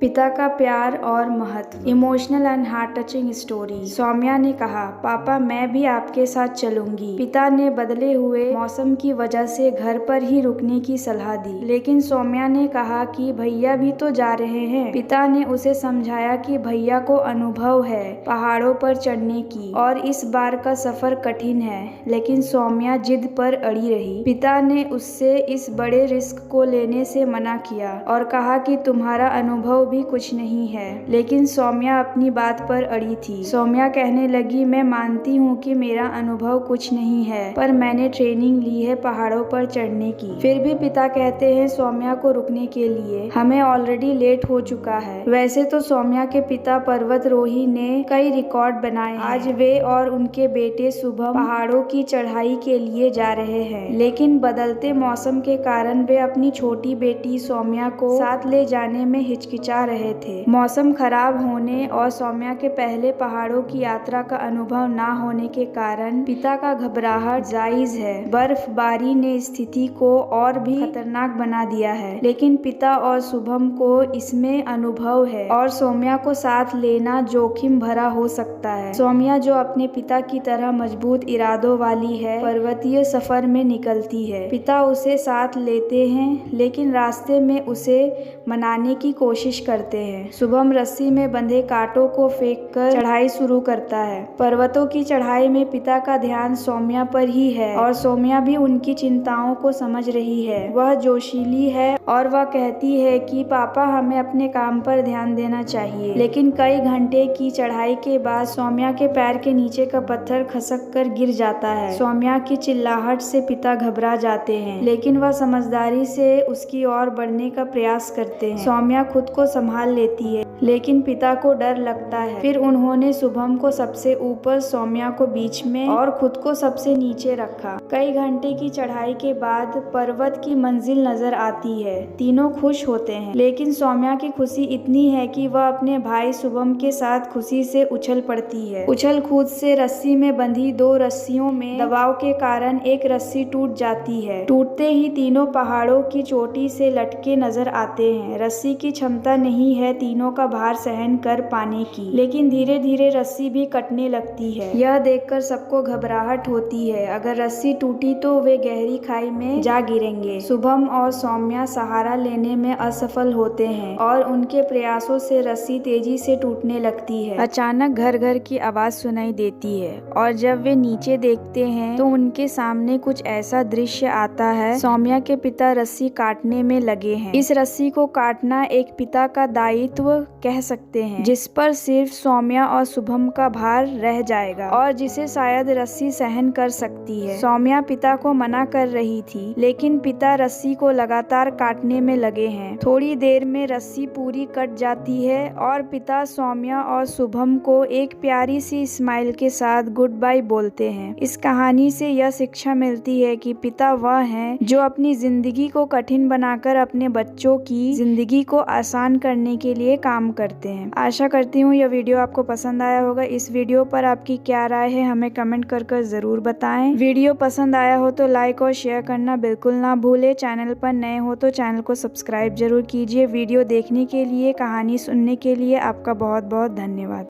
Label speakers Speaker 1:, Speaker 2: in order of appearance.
Speaker 1: पिता का प्यार और महत्व। Emotional and heart touching story. Saumya ने कहा, पापा मैं भी आपके साथ चलूंगी। पिता ने बदले हुए मौसम की वजह से घर पर ही रुकने की सलाह दी, लेकिन सौम्या ने कहा कि भैया भी तो जा रहे हैं। पिता ने उसे समझाया कि भैया को अनुभव है पहाड़ों पर चढ़ने की और इस बार का सफर कठिन है, लेकिन सौम्या जिद पर अड़ी रही। पिता ने उससे इस बड़े रिस्क को लेने से मना किया और कहा कि तुम्हारा अनुभव भी कुछ नहीं है, लेकिन सौम्या अपनी बात पर अड़ी थी। सौम्या कहने लगी, मैं मानती हूँ कि मेरा अनुभव कुछ नहीं है, पर मैंने ट्रेनिंग ली है पहाड़ों पर चढ़ने की। फिर भी पिता कहते हैं सौम्या को रुकने के लिए, हमें ऑलरेडी लेट हो चुका है। वैसे तो सौम्या के पिता पर्वतारोही ने कई रिकॉर्ड बनाए हैं। आज वे और उनके बेटे शुभम पहाड़ों की चढ़ाई के लिए जा रहे हैं, लेकिन बदलते मौसम के कारण वे अपनी छोटी बेटी सौम्या को साथ ले जाने में हिचकिचा रहे थे। मौसम खराब होने और सौम्या के पहले पहाड़ों की यात्रा का अनुभव ना होने के कारण पिता का घबराहट जायज है। बर्फबारी ने स्थिति को और भी खतरनाक बना दिया है, लेकिन पिता और शुभम को इसमें अनुभव है और सौम्या को साथ लेना जोखिम भरा हो सकता है। सौम्या, जो अपने पिता की तरह मजबूत इरादों वाली है, पर्वतीय सफर में निकलती है। पिता उसे साथ लेते हैं, लेकिन रास्ते में उसे मनाने की कोशिश करते हैं। शुभम रस्सी में बंधे कांटों को फेंककर चढ़ाई शुरू करता है। पर्वतों की चढ़ाई में पिता का ध्यान सौम्या पर ही है और सौम्या भी उनकी चिंताओं को समझ रही है। वह जोशीली है और वह कहती है कि पापा हमें अपने काम पर ध्यान देना चाहिए, लेकिन कई घंटे की चढ़ाई के बाद सौम्या के पैर के नीचे का पत्थर खसक कर गिर जाता है। सौम्या की चिल्लाहट से पिता घबरा जाते हैं, लेकिन वह समझदारी से उसकी ओर बढ़ने का प्रयास करते हैं। सौम्या खुद को संभाल लेती है, लेकिन पिता को डर लगता है। फिर उन्होंने शुभम को सबसे ऊपर, सौम्या को बीच में और खुद को सबसे नीचे रखा। कई घंटे की चढ़ाई के बाद पर्वत की मंजिल नजर आती है। तीनों खुश होते हैं, लेकिन सौम्या की खुशी इतनी है कि वह अपने भाई शुभम के साथ खुशी से उछल पड़ती है। उछल कूद से रस्सी में बंधी दो रस्सियों में दबाव के कारण एक रस्सी टूट जाती है। टूटते ही तीनों पहाड़ों की चोटी से लटके नजर आते हैं। रस्सी की क्षमता नहीं है तीनों का भार सहन कर पाने की, लेकिन धीरे धीरे रस्सी भी कटने लगती है। यह देखकर सबको घबराहट होती है। अगर रस्सी टूटी तो वे गहरी खाई में जा गिरेंगे। शुभम और सौम्या सहारा लेने में असफल होते हैं और उनके प्रयासों से रस्सी तेजी से टूटने लगती है। अचानक घर घर की आवाज सुनाई देती है और जब वे नीचे देखते हैं तो उनके सामने कुछ ऐसा दृश्य आता है। सौम्या के पिता रस्सी काटने में लगे हैं। इस रस्सी को काटना एक पिता का दायित्व कह सकते हैं, जिस पर सिर्फ सौम्या और शुभम का भार रह जाएगा और जिसे शायद रस्सी सहन कर सकती है। सौम्या पिता को मना कर रही थी, लेकिन पिता रस्सी को लगातार काटने में लगे हैं। थोड़ी देर में रस्सी पूरी कट जाती है और पिता सौम्या और शुभम को एक प्यारी सी स्माइल के साथ गुड बाय बोलते हैं। इस कहानी से यह शिक्षा मिलती है कि पिता वह हैं जो अपनी जिंदगी को कठिन बनाकर अपने बच्चों की जिंदगी को आसान करने के लिए काम करते हैं। आशा करती हूँ यह वीडियो आपको पसंद आया होगा। इस वीडियो पर आपकी क्या राय है हमें कमेंट कर जरूर बताएं। वीडियो पसंद आया हो तो लाइक और शेयर करना बिल्कुल ना भूले। चैनल पर नए हो तो चैनल को सब्सक्राइब जरूर कीजिए। वीडियो देखने के लिए, कहानी सुनने के लिए आपका बहुत बहुत धन्यवाद।